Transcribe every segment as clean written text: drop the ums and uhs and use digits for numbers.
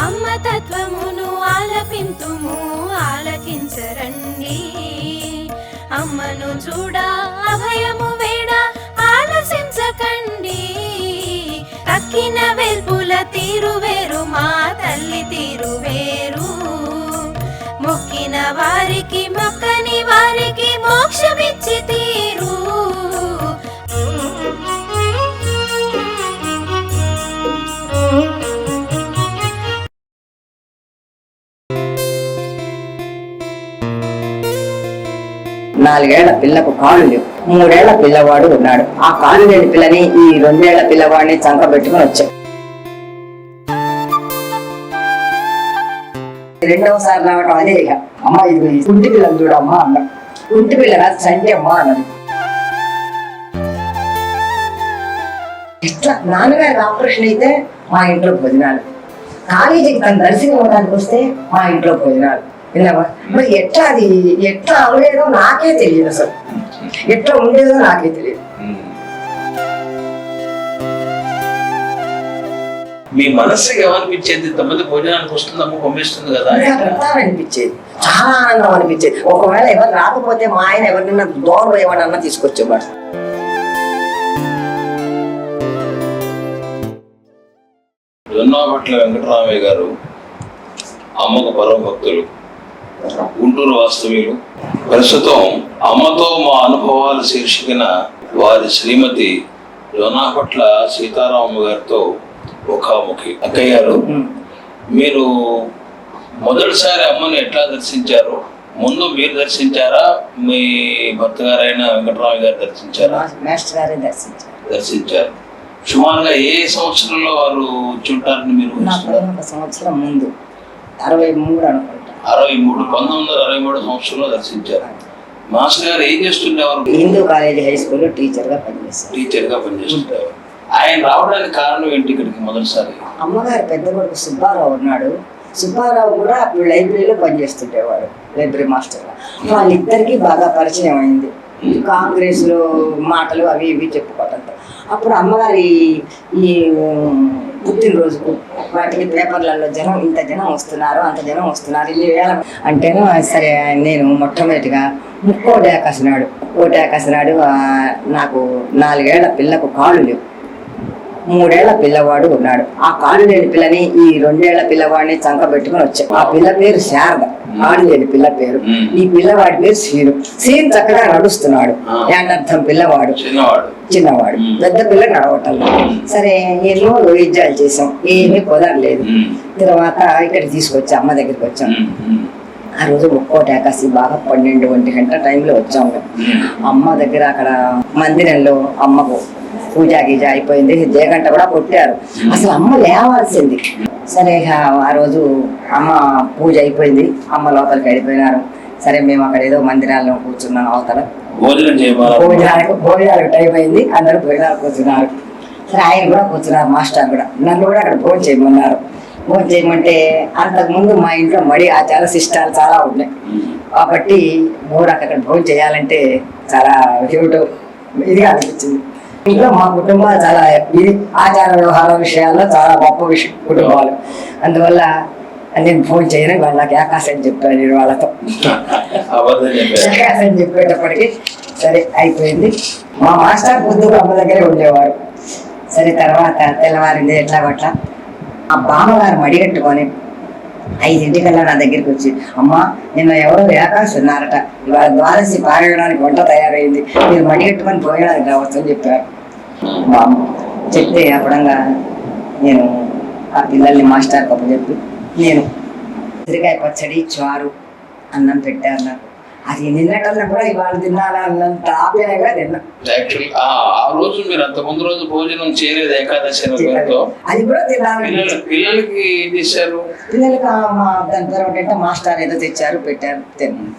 అమ్మ తత్వమును ఆలపింతుము ఆలకించరండి. అమ్మను చూడ అభయము వేడ ఆలసించకండి. తక్కిన వెల్పుల తీరు వేరు మా తల్లి తీరు వేరు. మొక్కిన వారికి మొక్కని వారికి మోక్షమిచ్చి తీరు. నాలుగేళ్ల పిల్లకు కాళ్ళు లేవు, 3 ఏళ్ల పిల్లవాడు ఉన్నాడు. ఆ కాళ్ళు లేని పిల్లని ఈ 2 ఏళ్ల పిల్లవాడిని చంకబెట్టుకుని వచ్చాడు. రెండవసారి రావడం అదే ఇక అమ్మ ఇది కుంటి పిల్లని చూడమ్మా అన్న. కుంటి పిల్ల కాదు చంటి అమ్మ అన్నది. ఇట్లా నాన్నగారి ఆపరేషన్ అయితే మా ఇంట్లో భోజనాలు, కాలేజీకి తను దర్శనం అవడానికి వస్తే మా ఇంట్లో భోజనాలు. విన్నావా? మరి ఎట్లా అది ఎట్లా అవలేదో నాకే తెలియదు, అసలు ఎట్లా ఉండేదో నాకే తెలియదు. మీ మనసుకి ఏమనిపించేది? ఇంతమంది భోజనానికి వస్తుందమ్మా, పంపిస్తుంది కదా, అనిపించేది, చాలా ఆనందం అనిపించేది. ఒకవేళ ఎవరు రాకపోతే మా ఆయన ఎవరినైనా దూరం ఏమన్నా తీసుకొచ్చేవాడు. జొన్నపట్ల వెంకటరామయ్య గారు అమ్మకు పరమ భక్తులు, గుంటూరు వాస్తవ్యులు. ప్రస్తుతం అమ్మతో మా అనుభవాల శీర్షికన వారి శ్రీమతి జొన్నపట్ల సీతారామమ్మ గారితో ముఖాముఖి. అక్కయ్య గారు, మీరు మొదటిసారి అమ్మను ఎట్లా దర్శించారు? ముందు మీరు దర్శించారా, మీ భర్త గారైన వెంకటరామయ్య గారు దర్శించారా? దర్శించారు. సుమారుగా ఏ సంవత్సరంలో వారు చుట్టారని మీరు? సంవత్సరం ముందు 63 అనుకుంటా. 1963 సంవత్సరంలో దర్శించారు. మాస్టర్ గారు ఏం చేస్తుండేవారు? హిందూ కాలేజీ హై స్కూల్లో టీచర్ గా పనిచేస్తుంటారు. ఆయన రావడానికి కారణం ఏంటి ఇక్కడికి మొదటిసారి? అమ్మగారు పెద్ద కొడుకు సుబ్బారావు ఉన్నాడు. సుబ్బారావు కూడా అప్పుడు లైబ్రరీలో పనిచేస్తుండేవాడు, లైబ్రరీ మాస్టర్ గా. వాళ్ళిద్దరికి బాగా పరిచయం అయింది. కాంగ్రెస్ లో మాటలు అవి ఇవి చెప్పుకోవటంతో అప్పుడు అమ్మగారి ఈ పుట్టినరోజుకు వాటికి పేపర్లలో ఇంత జనం వస్తున్నారు, అంత జనం వస్తున్నారు, ఇన్ని వేల అంటేను. సరే, నేను మొట్టమొదటిగా ముక్కోటి ఆకాశ నాడు నాకు 4 ఏళ్ల పిల్లకు కాళ్ళు లేవు, 3 ఏళ్ల పిల్లవాడు ఉన్నాడు. ఆ కాళ్ళు లేని పిల్లని ఈ 2 ఏళ్ల పిల్లవాడిని చంకబెట్టుకుని వచ్చాడు. ఆ పిల్ల పేరు శారద, కాళ్ళు లేని పిల్ల పేరు. ఈ పిల్లవాడి పేరు సీను. సీను చక్కగా నడుస్తున్నాడు, ఏంటర్థం పిల్లవాడు చిన్నవాడు, పెద్ద పిల్ల నడవటం. సరే, ఎన్నో వైద్యాలు చేసాం, ఏమీ కుదరలేదు. తర్వాత ఇక్కడికి తీసుకొచ్చి అమ్మ దగ్గరికి వచ్చాం. ఆ రోజు ముక్కోటి ఏకాశి బాగా 12-1 గంట టైంలో వచ్చాము. అమ్మ దగ్గర అక్కడ మందిరంలో అమ్మకు పూజ గీజ అయిపోయింది, దేగంట కూడా కొట్టారు. అసలు అమ్మ లేవాల్సింది. సరే, ఆ రోజు అమ్మ పూజ అయిపోయింది, అమ్మ లోపలికి వెళ్ళిపోయినారు. సరే, మేము అక్కడ ఏదో మందిరాల్లో కూర్చున్నాం. అవతల భోజనాలకు టైం అయింది, అందరూ భోజనాలు కూర్చున్నారు. సరే, ఆయన కూడా కూర్చున్నారు, మాస్టర్ కూడా. నన్ను కూడా అక్కడ భోజనం చేయమన్నారు. భోజనం చేయమంటే అంతకుముందు మా ఇంట్లో మడి ఆచార శిష్టాలు చాలా ఉన్నాయి కాబట్టి అక్కడ భోజనం చేయాలంటే చాలా ఇదిగా అనిపించింది. ఇంట్లో మా కుటుంబాలు చాలా ఇది ఆచార వ్యవహార విషయాల్లో చాలా గొప్ప కుటుంబాలు. అందువల్ల నేను ఫోన్ చేయను, వాళ్ళు నాకు ఏకాశం చెప్పాను. నేను వాళ్ళతో ఏకాశం చెప్పేటప్పటికి సరే అయిపోయింది. మా మాస్టర్ పొద్దుకు అమ్మ దగ్గరే ఉండేవారు. సరే, తర్వాత తెల్లవారింది ఎట్లా గట్లా ఆ బామ్మగారు మడిగట్టుకొని 5 నా దగ్గరికి వచ్చి, అమ్మ నిన్న ఎవరో ఏకాశం ఉన్నారట, ఇవాళ ద్వాదశి పారాయణానికి వంట తయారైంది, మీరు మడిగట్టుకొని పోయడానికి రావచ్చు అని చెప్పారు. చెప్తే అప్పుడంగా నేను ఆ పిల్లల్ని మాస్టర్ కప్పు చెప్పి నేను ఉసిరికాయ పచ్చడి, చారు, అన్నం పెట్టారు నాకు. అది నిన్నకన్నా కూడా ఇవాళ తిన్నాను అన్నంత ఆప్యాయంగా తిన్నా. ఆ రోజు మీరు అంత ముందు రోజు భోజనం చేయలేదు ఏకాదశి, అది కూడా తిన్నాను. పిల్లలకి ఏం చేశారు? పిల్లలకి దాని తర్వాత మాస్టర్ ఏదో తెచ్చారు, పెట్టారు, తిన్నాను.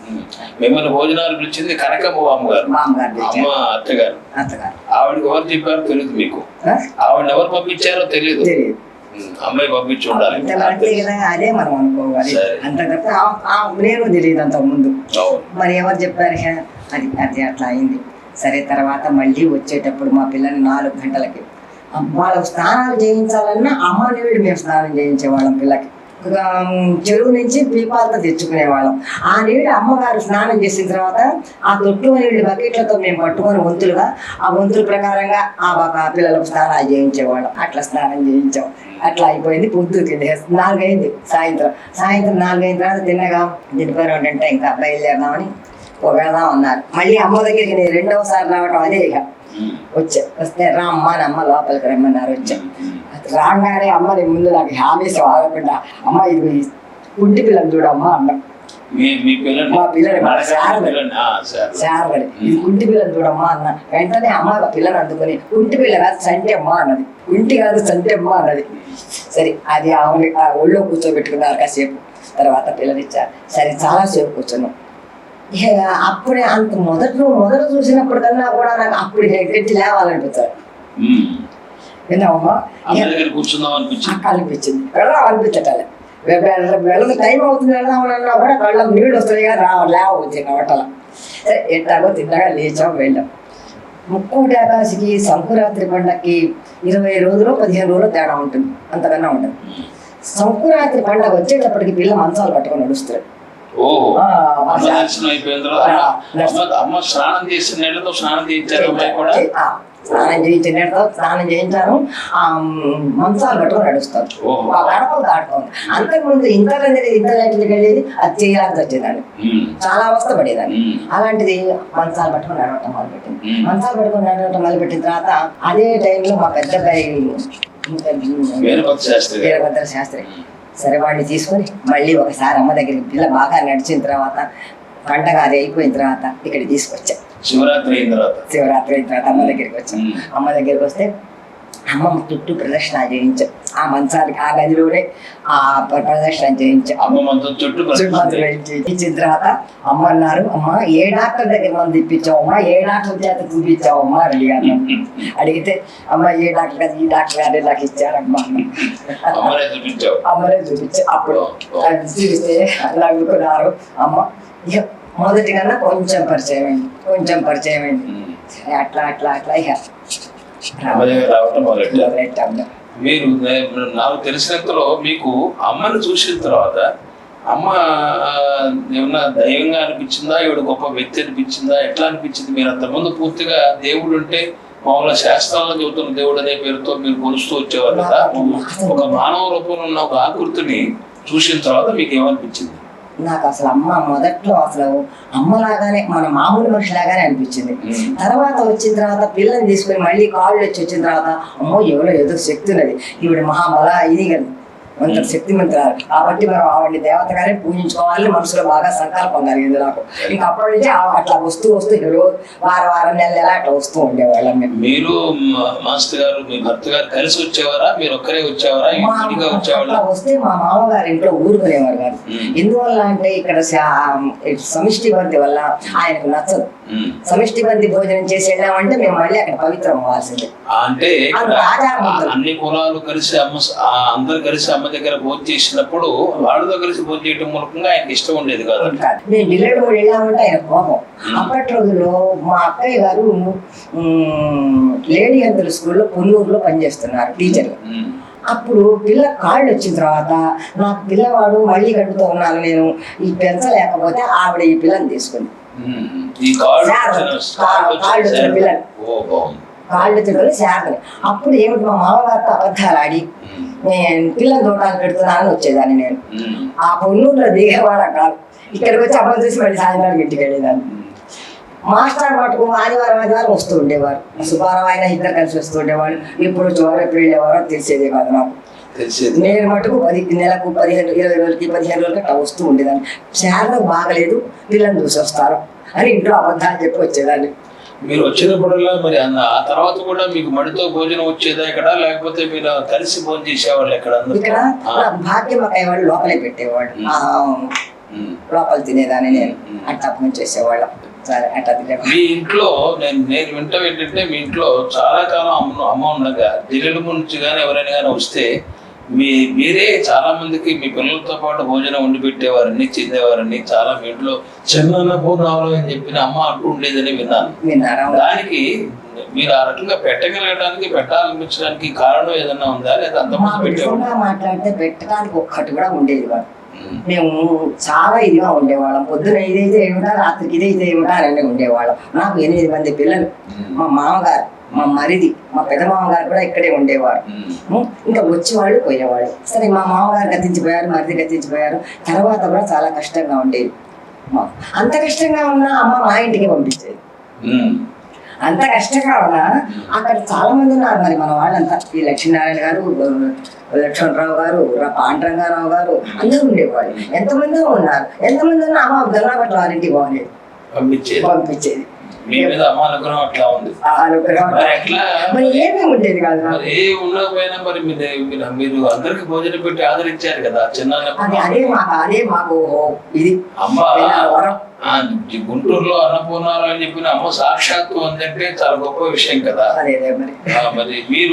మిమ్మల్ని భోజనాలు పిలిచింది కనకమ్మ మామగారు, అమ్మ అత్తగారు. ఆవిడకి ఎవరు చెప్పారో తెలియదు మీకు? ఆవిడ ఎవరు పంపించారో తెలియదు? అమ్మాయి పంపించి ఉండాలి. అదే మనం అనుకోవాలి. అంత తప్ప నేను తెలియదు అంత ముందు. మరి ఎవరు చెప్పారు? అది అది అట్లా అయింది. సరే తర్వాత మళ్ళీ వచ్చేటప్పుడు మా పిల్లల్ని 4 గంటలకి వాళ్ళకు స్నానాలు చేయించాలన్నా అమ్మ నీళ్ళు మేము స్నానం చేయించేవాళ్ళం పిల్లకి. చెరువు నుంచి పీపాలతో తెచ్చుకునేవాళ్ళం. ఆ నీళ్ళు అమ్మగారు స్నానం చేసిన తర్వాత ఆ తొట్టు నీళ్ళు బకెట్లతో మేము పట్టుకొని వంతులుగా ఆ వంతుల ప్రకారంగా ఆ పిల్లలకు స్నానాలు చేయించేవాళ్ళం. అట్లా స్నానం చేయించాం. అట్లా అయిపోయింది. పొద్దుకి 4 అయింది. సాయంత్రం 4 అయిన తర్వాత తిన్నగా దిడిపోయారు అంటే ఇంకా బయలుదేరదామని వెళదాం అన్నారు. మళ్ళీ అమ్మ దగ్గరికి నేను 2వసారి రావటం అదే. ఇక వస్తే రామ్మ అమ్మ లోపలికి రమ్మన్నారు. వచ్చా రాగానే అమ్మని ముందు నాకు హామీసి ఆగకుండా అమ్మ ఇది కుంటి పిల్లలు చూడమ్మా అన్నా. మా పిల్లలు శారదడి ఇది కుంటి పిల్లలు చూడమ్మా అన్న. వెంటనే అమ్మ పిల్లలు అందుకుని కుంటి పిల్ల కాదు సంటి అమ్మ అన్నది. కుంటి కాదు సంటి అమ్మ అన్నది. సరే అది ఆమె ఒళ్ళో కూర్చోబెట్టుకున్నారు కాసేపు. తర్వాత పిల్లలు ఇచ్చారు. సరే చాలాసేపు కూర్చున్నాం. అప్పుడే అంత మొదట చూసినప్పుడు కన్నా కూడా నాకు అప్పుడు గట్టి లేవాలనిపించారు. విన్నామమ్మా అనిపించింది. వెళ్దాం అనిపించటాలి. వెళ్ళదు టైం అవుతుంది వెళ్దామని అన్నా కూడా కళ్ళకు నీళ్ళు వస్తాయి కదా లేవచ్చు కవటల. సరే ఎట్టాగో తిన్నగా లేచాం వెళ్ళాం. ముక్కోటి ఏకాదశికి సంకురాత్రి పండగకి 20 రోజులు 15 రోజులు తేడా ఉంటుంది. అంతకన్నా ఉంటుంది. సంకురాత్రి పండగ వచ్చేటప్పటికి పిల్ల మంచాలు పట్టుకొని నడుస్తారు. స్నానం చేసిన నీళ్ళతో స్నానం చేయించారు. స్నానం చేయించాను. మంచాలు పట్టుకొని నడుస్తారు. గడపలు దాటుతుంది. అంతకుముందు ఇంటర్నెట్కి వెళ్ళేది అది చేయాల్సి వచ్చేదాన్ని. చాలా అవస్థ పడేదాన్ని. అలాంటిది మంచాలు పట్టుకొని నడవటం మొదలుపెట్టింది. మంచాలు పట్టుకొని నడవటం మొదలుపెట్టిన తర్వాత అదే టైంలో మా పెద్ద వీరభద్ర శాస్త్రి సరే వాడిని తీసుకొని మళ్ళీ ఒకసారి అమ్మ దగ్గరికి పిల్ల బాగా నడిచిన తర్వాత పండగ అది అయిపోయిన తర్వాత ఇక్కడ తీసుకొచ్చా. శివరాత్రి అయిన తర్వాత అమ్మ దగ్గరికి వచ్చాం. అమ్మ దగ్గరికి వస్తే అమ్మ చుట్టూ ప్రదక్షిణ చేయించాం. ఆ మంచానికి ఆ గదిలోనే ఆ ప్రదక్షిణ చేయించాం. ఇచ్చిన తర్వాత అమ్మ అన్నారు, అమ్మ ఏ డాక్టర్ దగ్గర మంది ఇప్పించావు అమ్మా, ఏ డాక్టర్ చేత చూపించావు అమ్మా అని అడిగాను. అడిగితే అమ్మ ఏ డాక్టర్ కాదు ఈ డాక్టర్ గారే నాకు ఇచ్చారమ్మా. అమ్మనే చూపించా. అప్పుడు చూపిస్తే నవ్వుకున్నారు. అమ్మ ఇక మొదటి కన్నా కొంచెం పరిచయం అయింది. అట్లా ఇక మీరు నాకు తెలిసినంతలో మీకు అమ్మను చూసిన తర్వాత అమ్మ ఏమన్నా దైవంగా అనిపించిందా, ఈవిడ గొప్ప వ్యక్తి అనిపించిందా, ఎట్లా అనిపించింది? మీరు అంతకుముందు పూర్తిగా దేవుడు అంటే మామూలుగా శాస్త్రాల్లో చెబుతున్న దేవుడు అనే పేరుతో మీరు కొలుస్తూ వచ్చేవారు కదా. ఒక మానవ రూపంలో ఉన్న ఒక ఆకృతిని చూసిన తర్వాత మీకు ఏమనిపించింది? నాకు అసలు అమ్మ మొదట్లో అసలు అమ్మలాగానే మన మామూలు మనిషిలాగానే అనిపించింది. తర్వాత వచ్చిన తర్వాత పిల్లని తీసుకుని మళ్ళీ కాళ్ళు వచ్చిన తర్వాత అమ్మో ఎవరో ఏదో శక్తి ఉన్నది, ఈవిడ మహాబల ఇది కదా అంత శక్తిమంతురాలు కాబట్టి మనం ఆవిడ దేవతగానే పూజించుకోవాలని మనసులో బాగా సంకల్పం కలిగింది నాకు. ఇంకా అప్పటి నుంచి అట్లా వస్తూ వారం నెల అట్లా వస్తూ ఉండేవాళ్ళం. మీరు మాస్టర్ గారు మీ భర్త గారు కలిసి వచ్చేవారా, మీరు ఒక్కరే వచ్చేవారా? అట్లా వస్తే మా మామగారు ఇంట్లో ఊరుకునేవారు కాదు. ఎందువల్ల అంటే ఇక్కడ సమిష్టి బంతి వల్ల ఆయనకు నచ్చదు. సమిష్టి బంతి భోజనం చేసి వెళ్ళామంటే మేము మళ్ళీ అక్కడ పవిత్రం అవ్వాల్సిందే. అంటే అన్ని కులాలు కలిసి అందరు కలిసి అమ్మ దగ్గర భోజనం చేసినప్పుడు వాళ్ళతో కలిసి భోజనం చేయడం మూలకంగా ఆయనకి ఇష్టం ఉండేది కాదు. మేము ఢిల్లీలో కూడా వెళ్ళామంటే ఆయన కోపం. అప్పటి రోజుల్లో మా అక్కయ్య గారు లేడీ హెల్త్ స్కూల్లో పొన్నూరులో పనిచేస్తున్నారు టీచర్. అప్పుడు పిల్ల కాళ్ళు వచ్చిన తర్వాత నాకు పిల్లవాడు మళ్ళీ గడుపుతూ ఉన్నాను నేను, ఈ పెంచలేకపోతే ఆవిడ ఈ పిల్లని తీసుకుంది. కాళ్ళు తిరుగులు శారదని. అప్పుడు ఏమిటి మా మామగారితో అబద్ధాలు ఆడి నేను పిల్లలు దూడాలు పెడుతున్నానని వచ్చేదాన్ని. నేను ఆ పొన్నూరులో దిగేవాళ్ళ కాదు, ఇక్కడికి వచ్చి అబ్బాయి చూసి మళ్ళీ సాయంత్రానికి ఇంటికి వెళ్ళేదాన్ని. మాస్టర్ మటుకు ఆదివారం వస్తూ ఉండేవారు. సుబ్బారావు ఆయన ఇద్దరు కలిసి వస్తూ ఉండేవాడు. ఇప్పుడు చోర ఎప్పుడు వెళ్ళేవారో తెలిసేదే కాదు నాకు. నేను మటుకు నెలకు 15-20 రోజులకి 15 రోజులకి అట్లా వస్తూ ఉండేదాన్ని. శారదకు బాగలేదు పిల్లల్ని చూసి వస్తారు అని ఇంట్లో అబద్ధాలు చెప్పి వచ్చేదాన్ని. మీరు వచ్చినప్పుడల్లా మరి ఆ తర్వాత కూడా మీకు మడితో భోజనం వచ్చేదా ఇక్కడ, లేకపోతే మీరు కలిసి భోజనం చేసేవాళ్ళు ఎక్కడ? ఇక్కడ భాగ్యం అయ్యేవాడు లోపలే పెట్టేవాడు, లోపల తినేదాన్ని నేను. అట్లా భోజనం చేసేవాళ్ళం. మీ ఇంట్లో నేను వింటాం ఏంటంటే మీ ఇంట్లో చాలా కాలం అమ్మ ఉండగా ఢిల్లీ నుంచి కానీ ఎవరైనా కానీ వస్తే మీరే చాలా మందికి మీ పిల్లలతో పాటు భోజనం వండి పెట్టేవారని చెందేవారని చాలా మీ ఇంట్లో చిన్న పూర్ణాలు అని చెప్పిన అమ్మ అంటూ ఉండేదని విన్నాను. దానికి మీరు ఆ రకంగా పెట్టగలగడానికి పెట్టాలనిపించడానికి కారణం ఏదన్నా ఉందా లేదా అంతమంది పెట్టేవాళ్ళు? మాట్లాడితే పెట్టడానికి ఒక్కటి కూడా ఉండేది కాదు. మేము చాలా ఇదిగా ఉండేవాళ్ళం. పొద్దున ఇదైతే ఏమిటా, రాత్రికి ఇదైతే ఏమిటా అని ఉండేవాళ్ళం. నాకు 8 మంది పిల్లలు. మా మామగారు, మా మరిది, మా పెద్ద మామగారు కూడా ఇక్కడే ఉండేవారు. ఇంకా వచ్చేవాళ్ళు పోయేవాళ్ళు. సరే, మా మామగారు గతించిపోయారు, మరిది గతించిపోయారు. తర్వాత కూడా చాలా కష్టంగా ఉండేది. అంత కష్టంగా ఉన్నా అమ్మ మా ఇంటికి పంపించేది. అంత కష్టంగా ఉన్నా అక్కడ చాలా మంది ఉన్నారు. మరి మన వాళ్ళంతా ఈ లక్ష్మీనారాయణ గారు, లక్ష్మణరావు గారు, పాండురంగారావు గారు అందరూ ఉండేవాళ్ళు. ఎంతమంది ఉన్నారు. ఎంతమంది ఉన్నా అమ్మ గల్లాపట్ల వారింటికి పోలేదు, పంపించేది. మరి ఏమీ ఉండేది కాదు. ఉండకపోయినా మరి మీరు అందరికి భోజనం పెట్టి ఆదరించారు కదా అదే మాకు ఇది. అమ్మ గుంటూరులో అన్నపూర్ణాలు అని చెప్పిన అమ్మ సాక్షాత్తు అందంటే చాలా గొప్ప విషయం కదా. మరి మీరు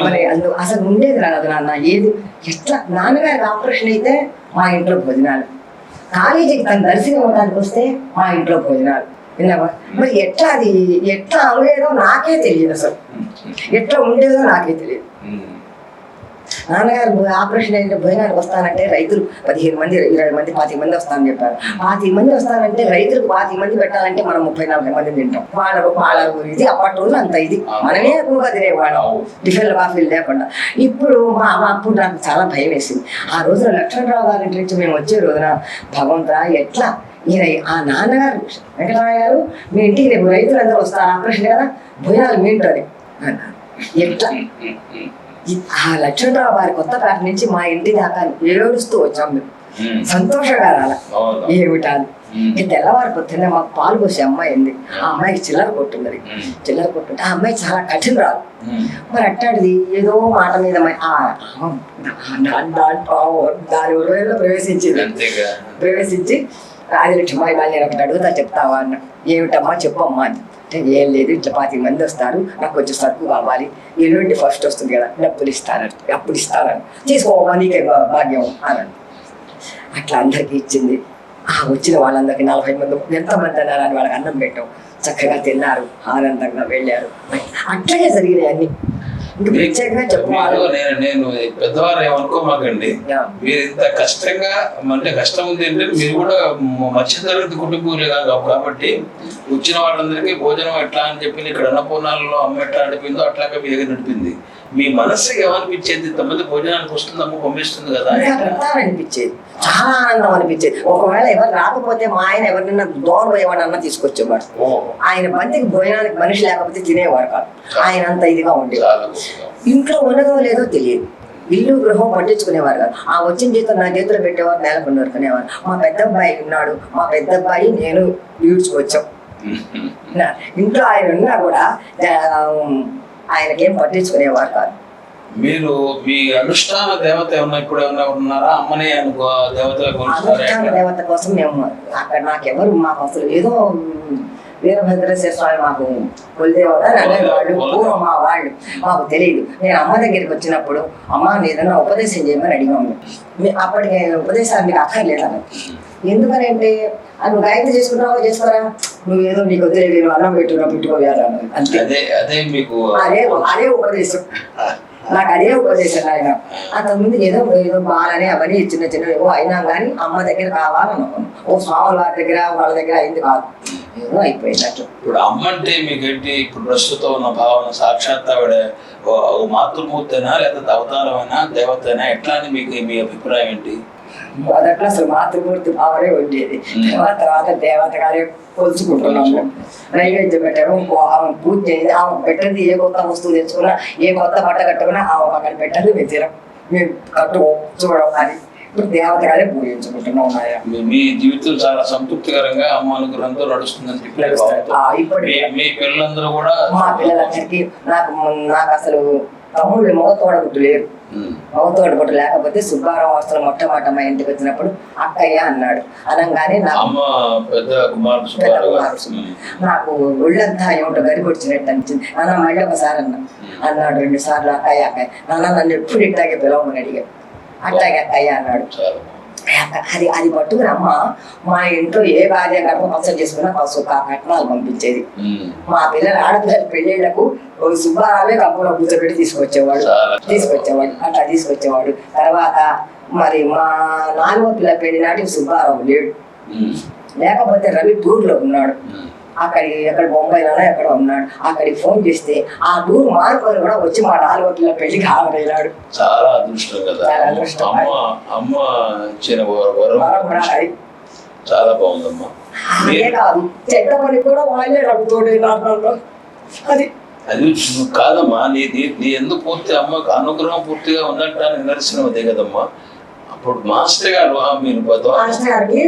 అసలు ఉండేది రాదు నాన్న. ఏది ఎట్లా నాన్నగారికి ఆపరేషన్ అయితే మా ఇంట్లో భోజనాలు, కాలేజీకి తన దర్శనం ఇవ్వడానికి వస్తే మా ఇంట్లో భోజనాలు. విన్నావా? మరి ఎట్లా అది ఎట్లా ఉండేదో నాకే తెలియదు. అసలు ఎట్లా ఉండేదో నాకే తెలియదు. నాన్నగారు ఆపరేషన్ అయిన భోజనానికి వస్తానంటే రైతులు 15 మంది, 20 మంది, 25 మంది వస్తానని చెప్పారు. 25 మంది వస్తానంటే రైతులకు 25 మంది పెట్టాలంటే మనం 30-40 మంది తింటాం. వాళ్ళ ఇది అప్పటి రోజు అంత ఇది. మనమే ఎక్కువగా తినేవాళ్ళం, టిఫిన్లు కాఫీలు లేకుండా. ఇప్పుడు అప్పుడు నాకు చాలా భయం వేసింది. ఆ రోజున లక్ష్మణరావు గారి ఇంటి నుంచి మేము వచ్చే రోజున భగవంతుడా ఎట్లా ఈయన ఆ నాన్నగారు వెంకటరామయ్య గారు మీ ఇంటికి రేపు రైతులందరూ వస్తారు, ఆపరేషన్ కదా, భోజనాలు మీ ఇంటని అన్నారు. ఎట్లా ఆ లక్ష్మణరావు గారి కొత్తపేట నుంచి మా ఇంటి దాకా ఏడుస్తూ వచ్చాం మేము. సంతోషంగా రాల ఏమిటా అని. తెల్లవారి పొద్దున్నే మాకు పాలు పోసే అమ్మాయి ఉంది. ఆ అమ్మాయికి చిల్లర కొట్టున్నది. చిల్లర కొట్టుంటే ఆ అమ్మాయి చాలా కఠిన రాదు. మరి అట్టాడిది ఏదో మాట మీద దాని హృదయంలో ప్రవేశించి రాజలక్ష్మి నేను ఒకటి అడుగుతా చెప్తావా అన్న. ఏమిటమ్మా చెప్పమ్మా అని. అంటే ఏం లేదు, ఇట్లా 25 మంది వస్తారు, నాకు కొంచెం సరుకు కావాలి, ఎల్లుండి ఫస్ట్ వస్తుంది కదా, డబ్బులు ఇస్తానని, అప్పుడు ఇస్తానని, తీసుకోవా నీకే భాగ్యం అన్నాను. అట్లా అందరికీ ఇచ్చింది. వచ్చిన వాళ్ళందరికీ 40 మంది ఎంతమంది అన్నారు అని వాళ్ళకి అన్నం పెట్టాం. చక్కగా తిన్నారు, ఆనందంగా వెళ్ళారు. అట్లాగే జరిగినాయి అన్ని. ప్రత్యేకంగా చెప్పాలి. నేను పెద్దవారు ఏమనుకోమాకండి, మీరు ఇంత కష్టంగా అంటే కష్టం ఉంది అంటే మీరు కూడా మధ్యతరగతి కుటుంబీకులే కాదు కాబట్టి వచ్చిన వాళ్ళందరికీ భోజనం ఎట్లా అని చెప్పి ఇక్కడ అన్నపూర్ణాలలో అమ్మ ఎట్లా నడిపిందో అట్లాగే మీ దగ్గర నడిపింది. మీ మనస్సుకి ఏమనిపించేది? ఇంతమంది భోజనానికి వస్తుంది, అమ్మ పంపిస్తుంది కదా అనిపించేది. చాలా ఆనందం అనిపించేది. ఒకవేళ ఎవరు రాకపోతే మా ఆయన ఎవరినైనా దూరం ఎవరినన్నా తీసుకొచ్చేవాడు. ఆయన బంతికి భోజనానికి మనిషి లేకపోతే తినేవాడు కాదు. ఆయన అంత ఇదిగా ఉండేవాడు. ఇంట్లో ఉన్నదో లేదో తెలియదు. ఇల్లు గృహం పట్టించుకునేవారు కాదు. ఆ వచ్చిన జీతం నా చేతిలో పెట్టేవారు, నేలకు నరుకునేవారు. మా పెద్ద అబ్బాయి ఉన్నాడు, మా పెద్ద అబ్బాయి నేను ఈడ్చుకొచ్చాం. ఇంట్లో ఆయన ఉన్నా కూడా ఆయనకేం పట్టించుకునేవారు కాదు. మీరు మీ అనుష్ఠాన దేవత ఏమన్నా ఇప్పుడు ఏమన్నా ఉన్నారా? అమ్మనే అనుకో దేవత. అనుష్ఠాన దేవత కోసం మేము అక్కడ నాకెవరు మాకు అసలు ఏదో వీరభద్రేశ్వర స్వామి మాకు కులదేవత అనేవాళ్ళు. పూర్వం మా వాళ్ళు మాకు తెలియదు. నేను అమ్మ దగ్గరికి వచ్చినప్పుడు అమ్మ ఏదన్నా ఉపదేశం చేయమని అడిగాము. అప్పటికి ఉపదేశాలు మీకు అక్కర్లేదన్న. ఎందుకనంటే నువ్వు గాయత్రి చేసుకుంటావో చేసుకోరా, నువ్వు ఏదో నీకు వదిలేదు, నువ్వు అన్నం పెట్టుకోవాలి అంతే. అదే ఉపదేశం నాకు, అదే ఉపదేశం ఆయన. అంతకుముందు ఏదో బాగానే అవన్నీ చిన్న చిన్న ఏవో అయినా కానీ అమ్మ దగ్గర కావాలనుకున్నాను. ఓ స్వాముల వారి దగ్గర వాళ్ళ దగ్గర అయింది కాదు, ఏదో అయిపోయిందట్టు. ఇప్పుడు అమ్మ అంటే మీకేంటి ఇప్పుడు ప్రస్తుతం ఉన్న భావన? సాక్షాత్ ఆవిడ మాతృమూర్తేనా లేదా అవతారమైనా దేవతైనా ఎట్లా అని మీకు మీ అభిప్రాయం ఏంటి? మొదట్లో అసలు మాతృమూర్తి భావనే ఉండేది. తర్వాత దేవత గారే కొలుచుకుంటున్నాము. నైవేద్యం పెట్టడం, ఆమె పూజ చేయాలి. ఆమె పెట్టింది ఏ కొత్త వస్తువు తెచ్చుకున్నా, ఏ కొత్త బట్ట కట్టుకున్నా ఆమె అక్కడ పెట్టండి మేము తినం, మేము కట్టు చూడడం అని. ఇప్పుడు దేవత గారే పూజించుకుంటున్నాం. మీ జీవితం చాలా సంతృప్తికరంగా అమ్మ అనుగ్రహంతో నడుస్తుందని మీ పిల్లలందరూ కూడా. మా పిల్లలందరికీ నాకు అసలు తమ్ముళ్ళు మగతోడగుట్టు లేరు. మగతోడగుట్టు లేకపోతే సుబ్బారావు అవసరం మొట్టమొదట మా ఇంటికి వచ్చినప్పుడు అక్కయ్య అన్నాడు. అనగానే నాకు ఒళ్ళంతా ఏమిటో గరిపొచ్చినట్టు అనిపించింది. నాన్న మళ్ళీ ఒకసారి అన్నాడు 2 సార్లు అక్కయ్య అక్కయ్య. నాన్న నన్ను ఎప్పుడు ఇట్లాగే పిలవమని అడిగాడు. అట్లాగే అక్కయ్య అన్నాడు. చాలా అది అది పట్టుకుని అమ్మ మా ఇంట్లో ఏ భార్య గర్భ పచ్చడి చేసుకున్నా పసుపు కట్నాలు పంపించేది. మా పిల్లలు ఆడపిల్లల పెళ్ళిళ్ళకు సుబ్బారావే కప్పులో కూర్చోబెట్టి తీసుకొచ్చేవాడు. అట్లా తీసుకొచ్చేవాడు. తర్వాత మరి మా 4వ పిల్ల పెళ్లి నాటికి సుబ్బారావు లేడు, లేకపోతే రవి టూర్లో ఉన్నాడు. ఎక్కడ బొంబాయిలోనే ఎక్కడ ఉన్నాడు. అక్కడికి ఫోన్ చేస్తే ఆ టూర్ మార్పులు కూడా వచ్చి మా 4వ పిల్ల పెళ్లికి హాజరయ్యాడు. చాలా అదృష్టం కదా. చాలా అదృష్టం. అమ్మ ఇచ్చిన వరం చాలా బాగుందమ్మా. అదే కాదు, చెడ్డ పని కూడా వాళ్ళే నడుపుతోడు. అది అది కాదమ్మా, నీ ఎందుకు పూర్తి అమ్మకు అనుగ్రహం పూర్తిగా ఉందంటానికి నిదర్శనం అదే కదమ్మా. అప్పుడు మాస్టర్ గారు మీరు మాస్టర్ గారికి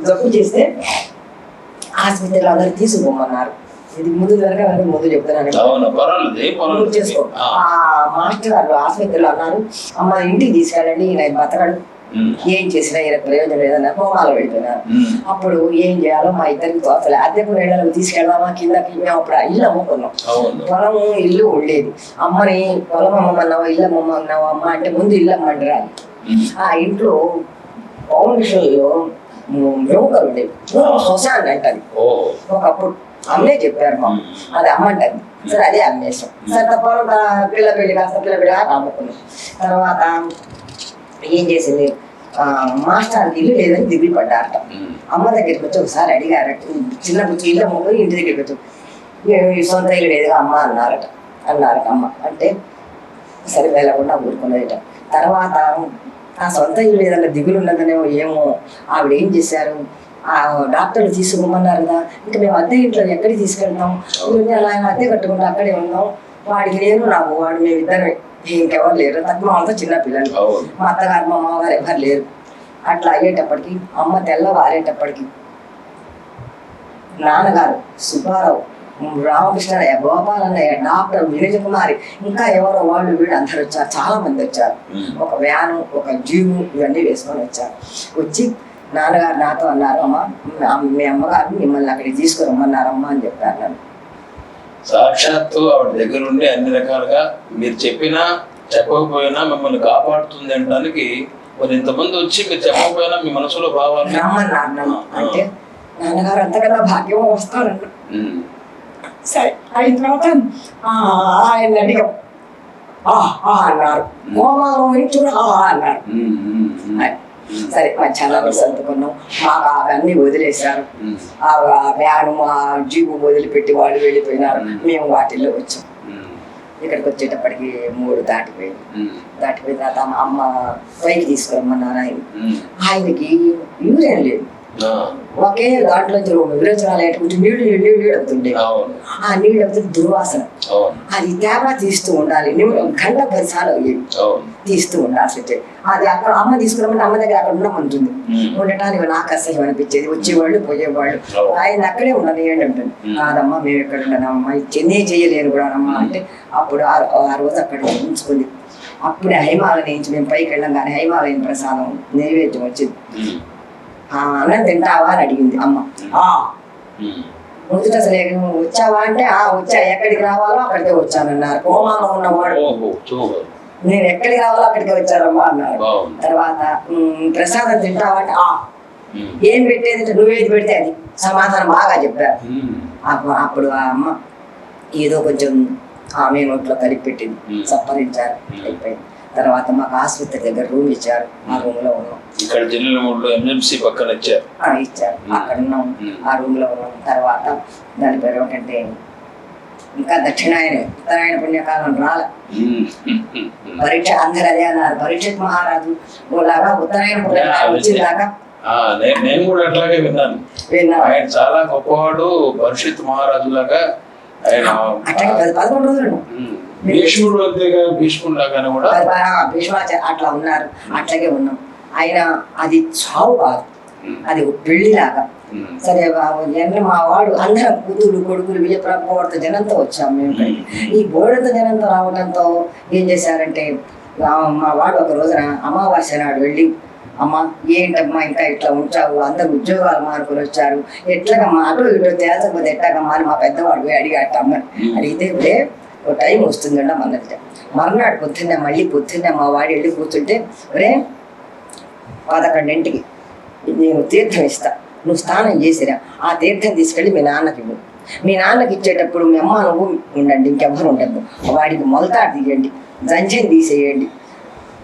జబ్బు చేస్తే హాస్పిటల్ అందరు తీసుకుపోమన్నారు. ఇది ముందు ముందు చెప్తున్నాను చేసుకో. ఆ మాస్టర్ గారు హాస్పిటల్ అన్నారు, అమ్మ ఇంటికి తీసుకెళ్ళండి, ఈయన బతకడు, ఏం చేసినా ఈయన ప్రయోజనం లేదన్నా కోమాలో వెళ్ళిపోయినారు. అప్పుడు ఏం చేయాలో మా ఇద్దరికి తోచలే. అద్దెకు నీళ్ళకు తీసుకెళ్దామా కిందకి. మేము అప్పుడు ఇల్లు అమ్ముకున్నాం. పొలం ఇల్లు ఉండేది. అమ్మని పొలం అమ్మన్నావా ఇల్లు అమ్మన్నావా అమ్మ అంటే ముందు ఇల్లు అమ్మండి రాదు. ఆ ఇంట్లో ఫౌండేషన్ లో బ్రోకర్ ఉండేది, శ్మశాన్ని అంటది. ఒకప్పుడు అమ్మే చెప్పారు మా, అది అమ్మంటది. సరే అదే అమ్మేసాం. సరే తప్ప పిల్ల పెళ్లి కాస్త పిల్ల పెళ్లి కాక అమ్ముకున్నాం. తర్వాత ఏం చేసింది, మాస్టర్ ఇల్లు లేదని దిగులు పడ్డారట. అమ్మ దగ్గరికి వచ్చి ఒకసారి అడిగారట, చిన్న బుచ్చి ఇల్లు అమ్ముకొని ఇంటి దగ్గరికి వచ్చి సొంత ఇల్లు లేదుగా అమ్మ అన్నారట అమ్మ. అంటే సరే వెళ్ళకుండా ఊరుకున్నదట. తర్వాత ఆ సొంత ఇల్లు ఏదన్నా దిగులు ఉన్నదనేమో ఏమో ఆవిడ ఏం చేశారు, ఆ డాక్టర్లు తీసుకుపోమన్నారు కదా, ఇంకా మేము అద్దె ఇంట్లో ఎక్కడికి తీసుకెళ్తాం, అలా అద్దె కట్టుకుంటూ అక్కడే ఉన్నాం. వాడికి నేను నాకు వాడు మేము ఇద్దరు, ఇంకెవరు లేరు. తక్కువ అంతా చిన్న పిల్లలు, మా అత్తగారు మా అమ్మగారు ఎవరు లేరు. అట్లా అయ్యేటప్పటికి అమ్మ తెల్లవారేటప్పటికి నాన్నగారు సుబ్బారావు, రామకృష్ణయ్య, గోపాలన్నయ్య, డాక్టర్ వినోజ్ కుమారి, ఇంకా ఎవరో వాళ్ళు వీళ్ళు అందరు వచ్చారు. చాలా మంది వచ్చారు. ఒక వ్యాను, ఒక జీపు ఇవన్నీ వేసుకొని వచ్చారు. వచ్చి నాన్నగారు నాతో అన్నారు, అమ్మ మీ అమ్మగారు మిమ్మల్ని అక్కడికి తీసుకురమ్మన్నారమ్మా అని చెప్పారు. నన్ను సాక్షాత్తు ఆవిడ దగ్గర ఉండి అన్ని రకాలుగా మీరు చెప్పినా చెప్పకపోయినా మిమ్మల్ని కాపాడుతుంది అనడానికి మరి ఇంతమంది వచ్చి మీరు చెప్పకపోయినా మీ మనసులో భావాలు రమ్మన్నారు. అంటే నాన్నగారు అంతకన్నా భాగ్యం వస్తారన్న. సరే అయిన తర్వాత ఆయన అడిగాం, అన్నారు. అన్నారు. సరే మధ్యాహ్నం సర్దుకున్నాం. మాకు అవన్నీ వదిలేశారు. ఆ వ్యాను ఆ జీపు వదిలిపెట్టి వాళ్ళు వెళ్ళిపోయినారు. మేము వాటిల్లో వచ్చాం. ఇక్కడికి వచ్చేటప్పటికి 3 దాటిపోయిన తర్వాత అమ్మ పైకి తీసుకురమ్మన్నారు. ఆయనకి యూరియన్ లేదు. ఒకే దాంట్లో విరోచనాలు అయ్యేటువంటి నీళ్ళు అవుతుండే. ఆ నీళ్ళు అవుతుంది దుర్వాసన. అది తేప తీస్తూ ఉండాలి. గంట 10 సార్లు అయ్యేవి తీస్తూ ఉండాల్సి. అది అక్కడ అమ్మ తీసుకురమ్మంటే అమ్మ దగ్గర అక్కడ ఉండమంటుంది. ఉండటానికి నాకు అసహ్యం అనిపించేది. వచ్చేవాళ్ళు పోయేవాళ్ళు. ఆయన అక్కడే ఉండనియండి ఉంటుంది. కాదమ్మా మేము ఎక్కడ ఉండనమ్మా, చెన్నై చేయలేరు కూడా అమ్మా అంటే అప్పుడు ఆ రోజు అక్కడ ఉంచుకుంది. అప్పుడే హైమాలయం నుంచి మేము పైకి వెళ్ళాం. కానీ హైమాలయం ప్రసాదం నైవేద్యం వచ్చింది. అన్నం తింటావా అని అడిగింది అమ్మ. మొదట అసలు వచ్చావా అంటే వచ్చా, ఎక్కడికి రావాలో అక్కడికే వచ్చానన్నారు. కోమాలో ఉన్నవాడు నేను ఎక్కడికి రావాలో అక్కడికే వచ్చానమ్మా అన్నారు. తర్వాత ప్రసాదం తింటావా అంటే ఏం పెట్టేది నువ్వేది పెడితే అది సమాధానం బాగా చెప్పారు. అప్పుడు ఆ అమ్మ ఏదో కొంచెం ఆమె నోట్లో కలిపి పెట్టింది, సప్పరించారు, అయిపోయింది. తర్వాత మాకు ఆసుపత్రి దగ్గర రూమ్ ఇచ్చారు. ఆ రూమ్ లో ఉన్నాం. ఇక్కడ జిల్లాలో ఎంఎంసీ పక్కన ఇచ్చారు. అక్కడ ఉన్నాం. ఆ రూమ్ లో ఉన్నాం. తర్వాత దాని పేరు ఏంటంటే ఇంకా దక్షిణాయన ఉత్తరాయణ పుణ్యకాలం రాలే. పరీక్ష అందరు అదే అన్నారు, పరీక్ష మహారాజు లాగా ఉత్తరాయణ పుణ్యకాలం వచ్చిందాకా. నేను కూడా అట్లాగే విన్నాను. ఆయన చాలా గొప్పవాడు, భవిష్యత్ మహారాజు లాగా. ఆయన అట్లాగే 11 రోజులు భీష్ముడు అంతేగా, భీష్ముడు లాగానే కూడా అట్లా ఉన్నారు. అట్లాగే ఉన్నాం. ఆయన అది చావు కాదు, అది పెళ్లిలాగా. సరే మా వాడు అందరం కూతురు కొడుకులు విజయప్రభుత్వ జనంతో వచ్చాము మేము. ఈ బోర్డంత జనంతో రావడంతో ఏం చేశారంటే మా వాడు ఒక రోజున అమావాస్య నాడు వెళ్ళి, అమ్మ ఏంటమ్మా ఇంకా ఇట్లా ఉంచావు, అందరు ఉద్యోగాలు మానుకొని వచ్చారు, ఎట్లాగమ్మా అటు ఇటు తేల్చకపోతే ఎట్లాగమ్మా అని మా పెద్దవాడు అడిగాట. అమ్మని అడిగితే ఒక టైం వస్తుందండి అన్నట్టు. మర్నాడు పొద్దున్నే మళ్ళీ పొద్దున్నే మా వాడి వెళ్ళి కూర్చుంటే, ఒరే 11ంటికి నేను తీర్థం ఇస్తా, నువ్వు స్నానం చేసిరా, ఆ తీర్థం తీసుకెళ్ళి మీ నాన్నకి ఇవ్వు. మీ నాన్నకి ఇచ్చేటప్పుడు మీ అమ్మ నువ్వు ఉండండి, ఇంకెవ్వరు ఉండద్దు. వాడికి మొలతాడు తీయండి, జంజం తీసేయండి.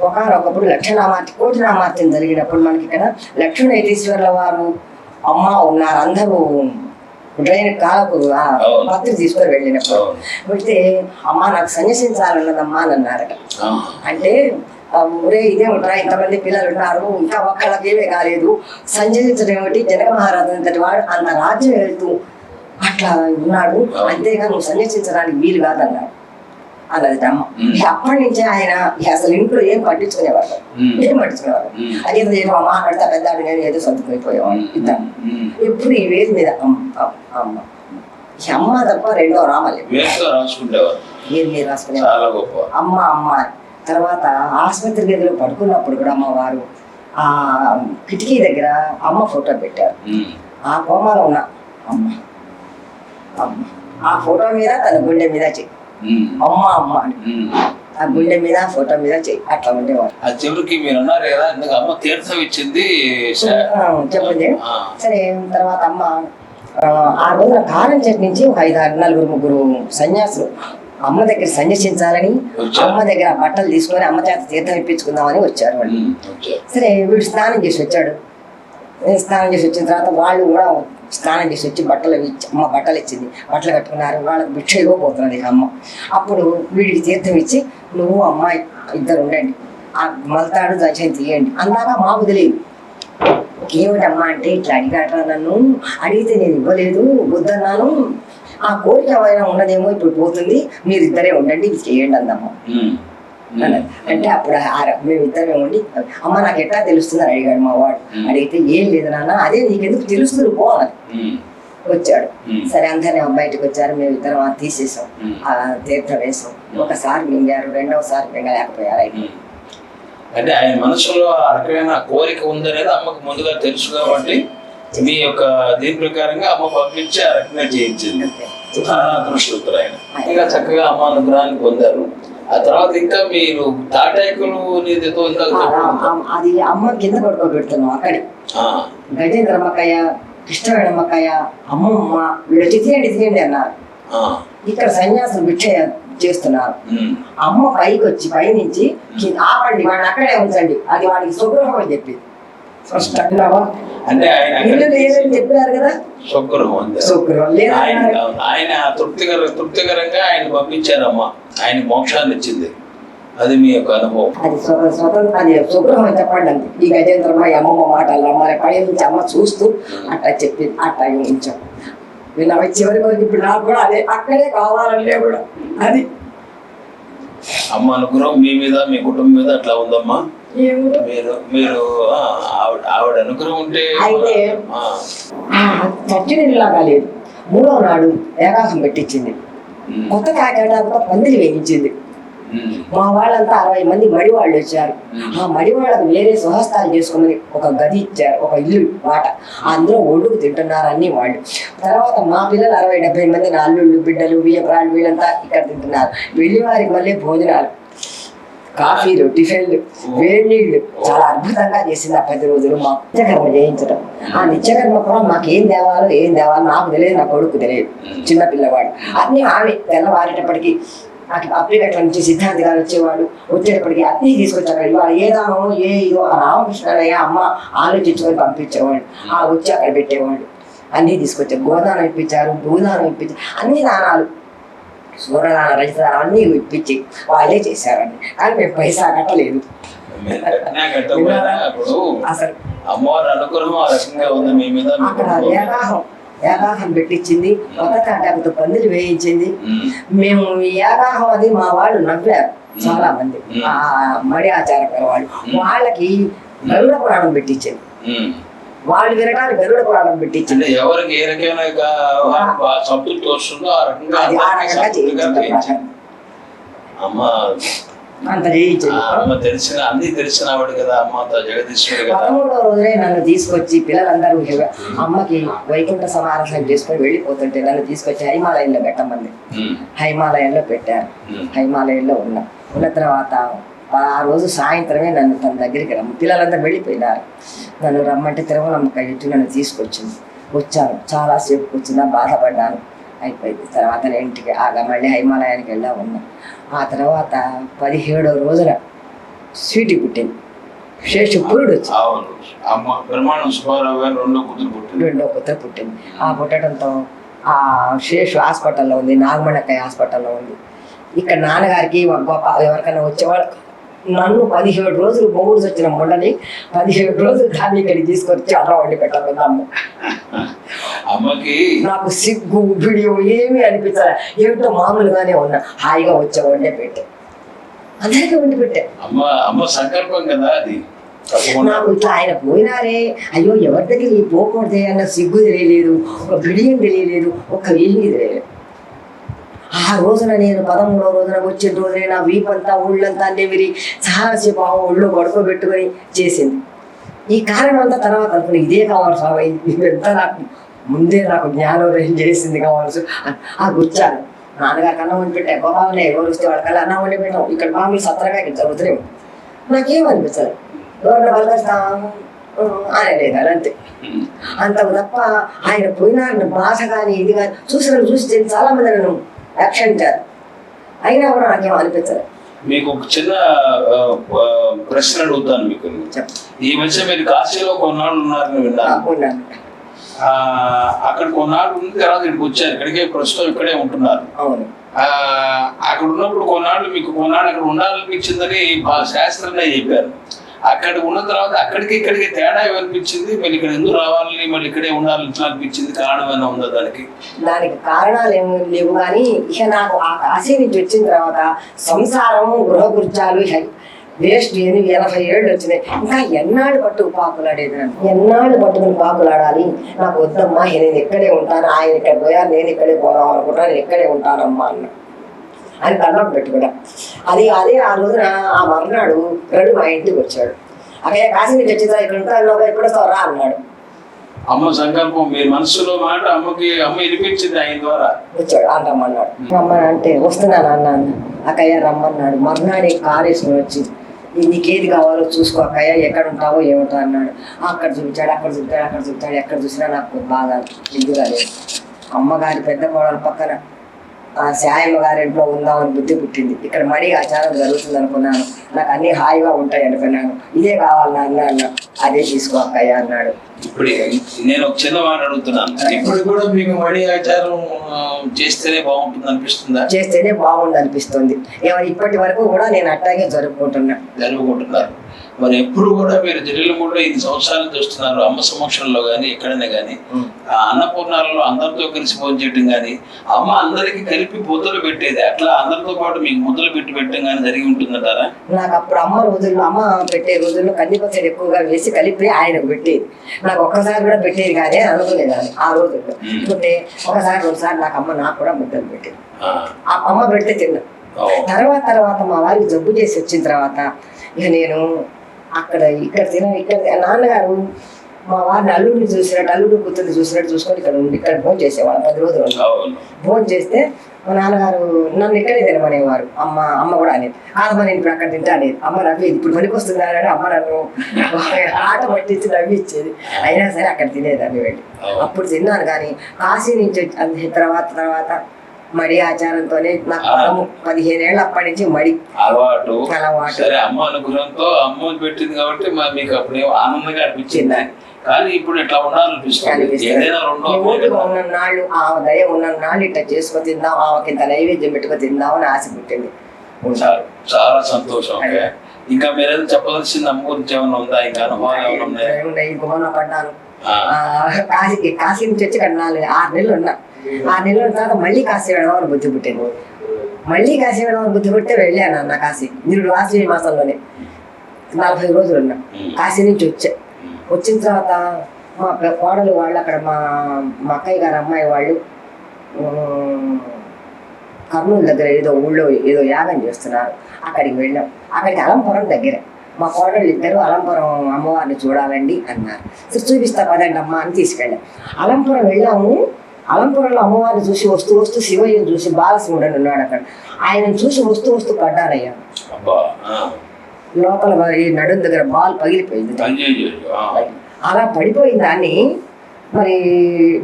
ఒకనొకప్పుడు లక్షణామార్తి కోటినామార్త్యం జరిగినప్పుడు మనకి ఇక్కడ లక్ష్మీనైతీశ్వరుల వారు అమ్మ ఉన్నారు, అందరూ డ్రైన్ కాలకు పత్రిక తీసుకొని వెళ్ళినప్పుడు వెళ్తే, అమ్మ నాకు సన్యసించాలన్నదమ్మా అని అన్నారట. అంటే ఒరే ఇదేమిట్రా, ఇంతమంది పిల్లలు ఉన్నారు, ఇంకా ఒక్కళ్ళకి ఏమీ కాలేదు, సంచరించడం ఏమిటి, జనక మహారాజు అంతటి వాడు అంత రాజ్యం వెళ్తూ అట్లా ఉన్నాడు, అంతేగా నువ్వు సన్యసించడానికి వీలు కాదన్నాడు అన్నది అమ్మ. అప్పటి నుంచే ఆయన అసలు ఇంట్లో ఏం పట్టించుకునేవాడు, అది ఏదో అమ్మ అడితే పెద్దాడు నేను ఏదో సర్దుకుపోయేవాడు. ఇద్దరు ఎప్పుడు ఈ వేరు మీద అమ్మ అమ్మ తప్ప రెండో రామలేదు, వేరు మీద రాసుకునేవాడు అమ్మ అమ్మ. తర్వాత ఆసుపత్రి గదిలో పడుకున్నప్పుడు కూడా అమ్మవారు ఆ కిటికీ దగ్గర అమ్మ ఫోటో పెట్టారు. ఆ కోమాలో ఉన్న అమ్మ అమ్మ ఆ ఫోటో మీద తన గుండె మీద చెయ్యి అమ్మ అమ్మ అని, ఆ గుండె మీద ఫోటో మీద చెయ్యి అట్లా ఉండేవాడు. చివరికి మీరు అన్నారు కదా అమ్మ తీర్థం ఇచ్చింది చెప్పండి. సరే తర్వాత అమ్మ ఆ రోజున కారం చెట్టు నుంచి ఒక 5, 6, 4 సన్యాసులు అమ్మ దగ్గర సన్యసించాలని అమ్మ దగ్గర బట్టలు తీసుకొని అమ్మ చేత తీర్థం ఇప్పించుకుందామని వచ్చారు వాళ్ళు. సరే వీడు స్నానం చేసి వచ్చాడు. స్నానం చేసి వచ్చిన తర్వాత వాళ్ళు కూడా స్నానం చేసి వచ్చి బట్టలు ఇచ్చి అమ్మ బట్టలు ఇచ్చింది, బట్టలు కట్టుకున్నారు. వాళ్ళకి భిక్ష ఇవ్వబోతున్నది అమ్మ. అప్పుడు వీడికి తీర్థం ఇచ్చి నువ్వు అమ్మాయి ఇద్దరు ఉండండి, ఆ మలతాడు దర్శనం తీయండి అందాక మాకు తెలియదు. ఏమిటమ్మా అంటే ఇట్లా అడిగాట, నన్ను అడిగితే నేను ఇవ్వలేదు వద్దన్నాను, ఆ కోరిక ఏమైనా ఉన్నదేమో ఇప్పుడు పోతుంది, మీరిద్దరే ఉండండి ఇది చేయండి అందమ్మ అన్నది. అంటే అప్పుడు మేమిద్దరే ఉండి అమ్మ నాకు ఎట్లా తెలుస్తుంది అని అడిగాడు మా వాడు. అడిగితే ఏం లేదు నాన్న, అదే నీకెందుకు తెలుస్తుంది పో అన్నది. వచ్చాడు. సరే అందరినీ బయటకు వచ్చారు, మేమిద్దరం తీసేసాం, ఆ తీర్థం వేసాం. ఒకసారి మింగారు, రెండవసారి మింగలేకపోయారు. అయితే అంటే ఆయన మనసులో ఆ రకమైన కోరిక ఉందనేది అమ్మకు ముందుగా తెలుసు కాబట్టి మీ యొక్క దీని ప్రకారంగా అమ్మ పంపించి ఆ రకంగా చేయించింది. అదృష్టవంతులు ఆయన. ఇంకా చక్కగా అమ్మ అనుగ్రహాన్ని పొందారు. ఆ తర్వాత ఇంకా మీరు తాటాకులు అది అమ్మ కింద పడుకోబెడుతున్నాం అక్కడే. గజేంద్రమ్మకాయ, కృష్ణవేణమ్మకాయ, అమ్మమ్మ వీళ్ళు వచ్చి తీయండి అన్నారు. ఇక్కడ సన్యాసులు భిక్ష చేస్తున్నారు. అమ్మ పైకి వచ్చి పైనుంచి ఆపండి వాడిని అక్కడే ఉంచండి, అది వాడికి సుగృహం అని చెప్పింది. అంటే లేదని చెప్పారు కదా, సుగృహం లేదు. ఆయన తృప్తికరంగా ఆయన పంపించారమ్మా, ఆయన మోక్షాన్ని ఇచ్చింది. అది మీ యొక్క అనుభవం. అది స్వతంత్ర అది సుగృహం అని చెప్పండి అంతే. ఈ గజేంద్రమ్మ అమ్మమ్మ మాటలు మరి పై నుంచి అమ్మ చూస్తూ అట్లా చెప్పి అట్లా ఉంచాం. వీళ్ళు అవి చివరి వరకు ఇప్పుడు నాకు కూడా అదే అక్కడే కావాలంటే కూడా అది అమ్మ అనుగ్రహం మీ మీద మీ కుటుంబం మీద అట్లా ఉందమ్మా. మీరు ఆవిడ అనుగ్రహం ఉంటే అయితే చచ్చినలాగా లేదు. 3వ నాడు ఏకాశం పెట్టించింది, కొత్త కాకినాడతో పందిరి వేయించింది. మా వాళ్ళంతా 60 మంది మడివాళ్ళు వచ్చారు. ఆ మడివాళ్ళకు వేరే స్వహస్తాలు చేసుకుని ఒక గది ఇచ్చారు, ఒక ఇల్లు మాట. అందులో ఒడ్డుకు తింటున్నారు అన్ని వాళ్ళు. తర్వాత మా పిల్లలు 60-70 మంది, నా అల్లుళ్ళు బిడ్డలు బియ్యప్రాళ్ళు వీళ్ళంతా ఇక్కడ తింటున్నారు. వెళ్ళి వారికి మళ్ళీ భోజనాలు, కాఫీలు, టిఫిన్లు, వేడి నీళ్లు చాలా అద్భుతంగా చేసింది ఆ 10 రోజులు. మా నిత్యకర్మ చేయించడం. ఆ నిత్యకర్మ కూడా మాకు ఏం తేవాలో నాకు తెలియదు, నా కొడుకు తెలియదు, చిన్న పిల్లవాడు. అన్నీ ఆమె తెల్లవారేటప్పటికి అప్లికెట్ల నుంచి సిద్ధాంతి గారు వచ్చేటప్పటికి అన్నీ తీసుకొచ్చారు. ఇవాళ ఏదానో ఇదో రామకృష్ణయ్య అమ్మ ఆలోచించుకొని పంపించేవాడు. వచ్చి అక్కడ పెట్టేవాడు. అన్నీ తీసుకొచ్చారు. గోదానం ఇప్పించారు, భూదానం ఇప్పించారు, అన్ని దానాలు, సూర్యదానం, రజదానం అన్నీ ఇప్పించి వాళ్ళే చేశారండి. కానీ మేము పైసా కట్టలేదు అసలు. అక్కడ ఏకాహం పెట్టించింది, కొత్త తాటాకుతో పందిరి వేయించింది. మేము ఏకాహం అది మా వాళ్ళు నవ్వారు చాలా మంది, ఆ మడి ఆచారకర వాళ్ళు. వాళ్ళకి గరుడ పురాణం పెట్టించింది, వాళ్ళు వినడానికి గరుడ పురాణం పెట్టించింది. ఎవరికి ఏ రకమైన సంతృప్తి వస్తుందో ఆ రకంగా చేయించింది. అమ్మ అంత చేయించేది. అమ్మ అన్ని తెలిసినవాడు కదా, అమ్మతో జగదీశ్వరుడు కదా. 13వ రోజునే నన్ను తీసుకొచ్చి పిల్లలందరూ అమ్మకి వైకుంఠ సమారాధన చేసుకొని వెళ్ళిపోతుంటే నన్ను తీసుకొచ్చి హైమాలయంలో పెట్టమంది. హైమాలయంలో పెట్టారు. హైమాలయంలో ఉన్న తర్వాత ఆ రోజు సాయంత్రమే నన్ను తన దగ్గరికి పిల్లలందరూ వెళ్ళిపోయినారు. నన్ను రమ్మంటే తిరుమలమ్మ కయ్యట్టు నన్ను తీసుకొచ్చింది. వచ్చాను, చాలాసేపు కూర్చున్నా, బాధపడ్డాను. అయిపోయింది. తర్వాత నేను ఇంటికి మళ్ళీ హైమాలయానికి వెళ్ళా ఉన్నా. ఆ తర్వాత 17వ రోజున స్వీటి పుట్టింది. శేషపురుడు వచ్చి రెండో కూతురు పుట్టింది. ఆ పుట్టడంతో ఆ శేషు హాస్పిటల్లో ఉంది, నాగమణక్కయ్య హాస్పిటల్లో ఉంది. ఇక్కడ నాన్నగారికి గొప్ప ఎవరికైనా వచ్చేవాళ్ళు. నన్ను 17 రోజులు మొగుడు వచ్చిన మొండని 17 రోజులు దాన్ని ఇక్కడికి తీసుకొచ్చి అన్నం వండి పెట్టాలి. అమ్మకి నాకు సిగ్గు వీడియో ఏమీ అనిపించాలి. ఏమిటో మామూలుగానే ఉన్నా, హాయిగా వచ్చే వండే పెట్టే, అందరికీ వండి పెట్టే. అమ్మ సంకల్పం కదా అది. నాకు ఇట్లా ఆయన పోయినారే, అయ్యో ఎవరి దగ్గర పోకూడదే అన్న సిగ్గు తెలియలేదు, ఒక బిడియం తెలియలేదు, ఒక ఏమీ తెలియలేదు. ఆ రోజున నేను 13వ రోజున వచ్చిన రోజునే నా వీపంతా ఒళ్ళంతా నెవిరి చాలాసేపు ఆ ఒళ్ళు పడుకోబెట్టుకొని చేసింది. ఈ కారణం అంతా తర్వాత అనుకుని ఇదే కావాలి స్వామి, ఇదంతా నాకు ముందే నాకు జ్ఞానోదయం చేసింది కావాల్సి ఆ గుర్చాను. నాన్నగారికి అన్నం వండి పెట్టా, బాబానే ఎవరు వస్తే వాళ్ళకల్లా అన్నం వండి పెట్టాం. ఇక్కడ మామూలు సత్రంగా ఇక్కడ జరుగుతున్నాయి. నాకేమనిపించదు, ఎవరిని బలపరుస్తాము అనలేదు అంతే. అంతకు తప్ప ఆయన పోయినారని బాధ కానీ ఇది కానీ చూసి చాలా మంది నన్ను రక్షించారు. అయినా కూడా నాకేమో అనిపించదు. మీకు ఒక చిన్న ప్రశ్న అడుగుతాను. మీకు ఈ మధ్య మీరు కాశీలో కొన్నాళ్ళు ఉన్నారని విన్నాను. అక్కడ కొన్నాళ్ళు ఉన్న తర్వాత ఇక్కడికి వచ్చారు. ఇక్కడికే ప్రస్తుతం ఇక్కడే ఉంటున్నారు. అవును. అక్కడ ఉన్నప్పుడు కొన్నాళ్ళు అక్కడ ఉండాలనిపించిందని శాస్త్రంగా చెప్పారు. అక్కడ ఉన్న తర్వాత అక్కడికి ఇక్కడికి తేడా ఏమనిపించింది? మళ్ళీ ఇక్కడ ఎందుకు రావాలని, మళ్ళీ ఇక్కడే ఉండాలని ఇట్లా అనిపించింది? కారణం ఏమైనా ఉందా దానికి? దానికి కారణాలు ఏమి లేవు కానీ ఇక నాకు ఆ కాశీ నుంచి వచ్చిన తర్వాత సంసారం, గృహకృత్యాలు వేస్ట్ 80 ఏళ్ళు వచ్చినాయి. ఇంకా ఎన్నాళ్ళు పట్టుకు పాకులాడేది నన్ను, ఎన్నాళ్ళు పట్టుకుని పాకులాడాలి? నాకు వద్దమ్మా, నేను ఇక్కడే ఉంటాను, ఆయన ఇక్కడ పోయారు, నేను ఇక్కడే పోదాం అనుకుంటాను, నేను ఇక్కడే ఉంటానమ్మా అన్న అని దండం పెట్టుకున్నా. అదే ఆ రోజున ఆ మర్నాడు గడు మా ఇంటికి వచ్చాడు. అక్కడ కాశీ నుంచి వచ్చిందా, ఇక్కడ ఉంటాను, ఎక్కడ వస్తావు రా అన్నాడు. అమ్మ సంకల్పం మీ మనసులో మాట అమ్మ వినిపించింది ఆయన ద్వారా. వచ్చాడు రమ్మన్నాడు. రమ్మని అంటే వస్తున్నాను అన్న అక్కయ్య రమ్మన్నాడు. మర్నాడే కారు వేసుకుని వచ్చి నీకేది కావాలో చూసుకో అక్కయ్య, ఎక్కడ ఉంటావో ఏమిటో అన్నాడు. అక్కడ చూపించాడు, ఎక్కడ చూసినా నాకు బాగా ఇదిగా లేదు. అమ్మగారి పెద్ద కోడలు పక్కన ఆ శాయమ్మ గారి ఇంట్లో ఉందామని బుద్ధి పుట్టింది. ఇక్కడ మడి ఆచారం జరుగుతుంది అనుకున్నాను, నాకు అన్ని హాయిగా ఉంటాయి అనుకున్నాను. ఇదే కావాలి అన్న అదే తీసుకో అక్కయ్య అన్నాడు. ఇప్పుడు నేను ఒక చిన్న మాట అడుగుతున్నాను, ఇప్పుడు కూడా మీకు మడి ఆచారం చేస్తేనే బాగుంటుంది అనిపిస్తుందా? చేస్తేనే బాగుంది అనిపిస్తుంది. ఇప్పటి వరకు కూడా నేను అట్టాగే జరుపుకుంటున్నారు. మరి ఎప్పుడు కూడా మీరు జిల్లాలో 5 సంవత్సరాలు చూస్తున్నారు, అమ్మ సమక్షంలో కానీ ఎక్కడైనా కానీ అన్నపూర్ణాలలో అందరితో కలిసి భోజనం చేయడం కానీ, అమ్మ అందరికి కలిపి ముద్దలు పెట్టేది, అట్లా అందరితో పాటు మీకు ముద్దలు పెట్టడం కానీ జరిగి ఉంటుందంటారా? నాకు అప్పుడు అమ్మ పెట్టే రోజుల్లో కందిపచ్చడి ఎక్కువగా వేసి కలిపి ఆయనకు పెట్టేది. నాకు ఒక్కసారి కూడా పెట్టేది కానీ అనుకునేదాన్ని ఆ రోజుల్లో. అంటే ఒకసారి 2 సార్లు నాకు కూడా ముద్దలు పెట్టేది. అమ్మ పెడితే తిన్నా. తర్వాత మా వారికి జబ్బు చేసి వచ్చిన తర్వాత ఇక నేను ఇక్కడ నాన్నగారు మా వారిని అల్లుడిని చూసినట్టు, అల్లుడు కూతుర్ని చూసినట్టు చూసుకొని ఇక్కడ భోజనం చేసేవాడు. 10 రోజులు భోజనం చేస్తే మా నాన్నగారు నన్ను ఇక్కడే తినమనేవారు. అమ్మ కూడా అనేది కాదమ్మా నేను ఇప్పుడు అక్కడ తింటా అనేది. అమ్మ నవ్వేది, ఇప్పుడు పనికి వస్తుందని అమ్మ నన్ను ఆట పట్టించి నవ్వి ఇచ్చేది. అయినా సరే అక్కడ తినేదాన్ని వెళ్ళి. అప్పుడు తిన్నాను. కానీ కాశీ నుంచి తర్వాత మడి ఆచారంతోనే నాకు 15 ఏళ్ళు అప్పటి నుంచి మడి అలవాటు. అమ్మ అనుగ్రహంతో అమ్మ పెట్టింది కాబట్టి మీకు అప్పుడు ఆనందంగా అనిపించింది. కానీ ఇప్పుడు ఇట్లా ఉండాలనిపిస్తుంది. ఉన్ననాళ్ళు ఆ దయ ఉన్ననాళ్ళు ఇట్లా చేసుకొని తిందాం, ఆమెకి ఇంత నైవేద్యం పెట్టుకొని తిందామని ఆశ పుట్టింది. చాలా సంతోషం. ఇంకా మీరేదో చెప్పదలసింది అమ్మ గురించి ఏమైనా ఉందా? ఇంకా అనుభవాలు ఏమైనా ఉన్నాయి? గుహన పడ్డాను. కాశీ నుంచి వచ్చి ఇక్కడ 6 నెలలు ఉన్నా. 6 నెలల తర్వాత మళ్ళీ కాశీ వెళ్ళమని బుద్ధి పుట్టింది. బుద్ధి పుట్టే వెళ్ళాను అన్న కాశీ. నిరుడు ఆశ్వీ మాసంలోనే 40 రోజులు ఉన్నా. కాశీ నుంచి వచ్చిన తర్వాత మా కోడలు వాళ్ళు అక్కడ మా అక్కయ్య గారు అమ్మాయి వాళ్ళు కర్నూలు దగ్గర ఏదో ఊళ్ళో ఏదో యాగం చేస్తున్నారు. అక్కడికి వెళ్ళాం. అక్కడికి అలంపురం దగ్గర మా కోడళ్ళు ఇద్దరు అలంపురం అమ్మవారిని చూడాలండి అన్నారు. సరే చూపిస్తా పదండి అమ్మ అని తీసుకెళ్ళాం. అలంపురం వెళ్ళాము. అలంపురంలో అమ్మవారిని చూసి వస్తూ వస్తూ శివయ్యను చూసి బాలశివుడని ఉన్నాడు అక్కడ. ఆయనను చూసి వస్తూ పడ్డారయ్యా. లోపల ఈ నడుం దగ్గర బాల్ పగిలిపోయింది. అలా పడిపోయిన దాన్ని మరి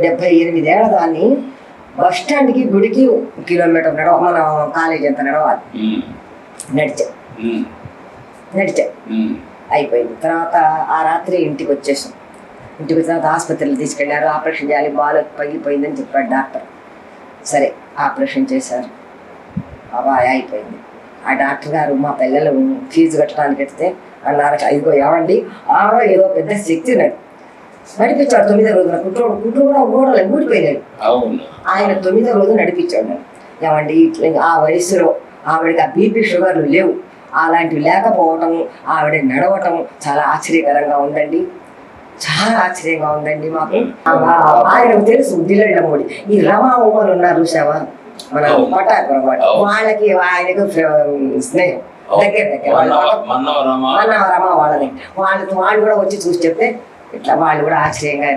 78 ఏళ్ల దాన్ని బస్ స్టాండ్కి గుడికి కిలోమీటర్ మన కాలేజీ అంత నడవాలి. నడిచా అయిపోయింది. తర్వాత ఆ రాత్రి ఇంటికి వచ్చేసాం. ఇంటికి వచ్చిన తర్వాత ఆసుపత్రిలో తీసుకెళ్లారు. ఆపరేషన్ చేయాలి, బాల్ పగిలిపోయిందని చెప్పాడు డాక్టర్. సరే ఆపరేషన్ చేశారు. అబ్బాయి అయిపోయింది. ఆ డాక్టర్ గారు మా పిల్లలు ఫీజు కట్టడానికి వెళ్తే అన్నారు, ఇదిగో ఏమండి ఆవిడ ఏదో పెద్ద శక్తి నడిపించాడు. 9వ రోజున కుట్లు కూడా గోడలు ఊడిపోయినాడు. ఆయన 9వ రోజు నడిపించాడు నన్ను. ఏమండి ఆ వయసులో ఆవిడకి ఆ బీపీ షుగర్లు లేవు. అలాంటివి లేకపోవటం, ఆవిడ నడవటం చాలా ఆశ్చర్యకరంగా ఉందండి. చాలా ఆశ్చర్యంగా ఉందండి మాకు. ఆయనకు తెలుసు దిల్లెళ్ళమూడి ఈ రమా ఉమ్మలు ఉన్నారు చూసావా మన పట్టాపురం వాళ్ళకి ఆయనకు స్నేహం దగ్గర రమా వాళ్ళని వాళ్ళు కూడా వచ్చి చూసి చెప్తే ఇట్లా వాళ్ళు కూడా ఆశ్చర్యంగా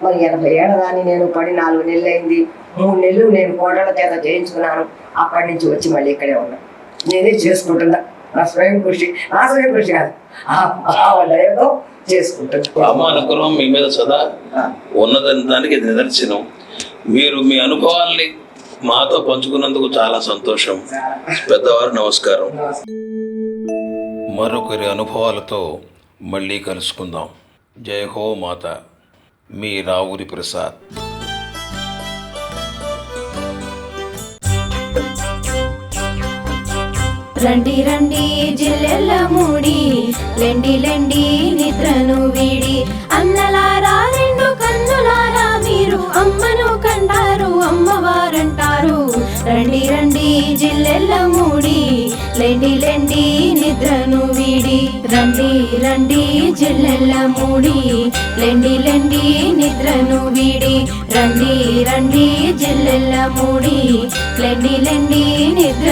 మరి 80 ఏళ్ళ దాన్ని నేను పడి 4 నెలలు అయింది. 3 నెలలు నేను కోడళ్ళ చేత చేయించుకున్నాను. అప్పటి నుంచి వచ్చి మళ్ళీ ఇక్కడే ఉన్నాను. నేనే చేసుకుంటున్నా. నా స్వయం కృషి కాదు, ఆ దయతో చేసుకుంటున్నా. అమ్మ అనుగ్రహం మీ మీద సదా ఉన్నదని దానికి నిదర్శనం. మీరు మీ అనుభవాల్ని మాతో పంచుకున్నందుకు చాలా సంతోషం. పెద్దవారు నమస్కారం. మరొకరి అనుభవాలతో మళ్ళీ కలుసుకుందాం. జై హో మాత. మీ రావురి ప్రసాద్. రండి రండి జిల్లెళ్ళమూడి, లెండి లెండి నిద్రను వీడి, అన్నలారా 2 కన్నులారా మీరు అమ్మను కంటారు, అమ్మవారంటారు. రండి రండి జిల్లెళ్ళమూడి, లెండి లెండి నిద్రను వీడి. రండి రండి జిల్లెళ్ళమూడి, లెండి లెండి నిద్రను వీడి. రండి రండి జిల్లెళ్ళమూడి, లెండి లెండి నిద్ర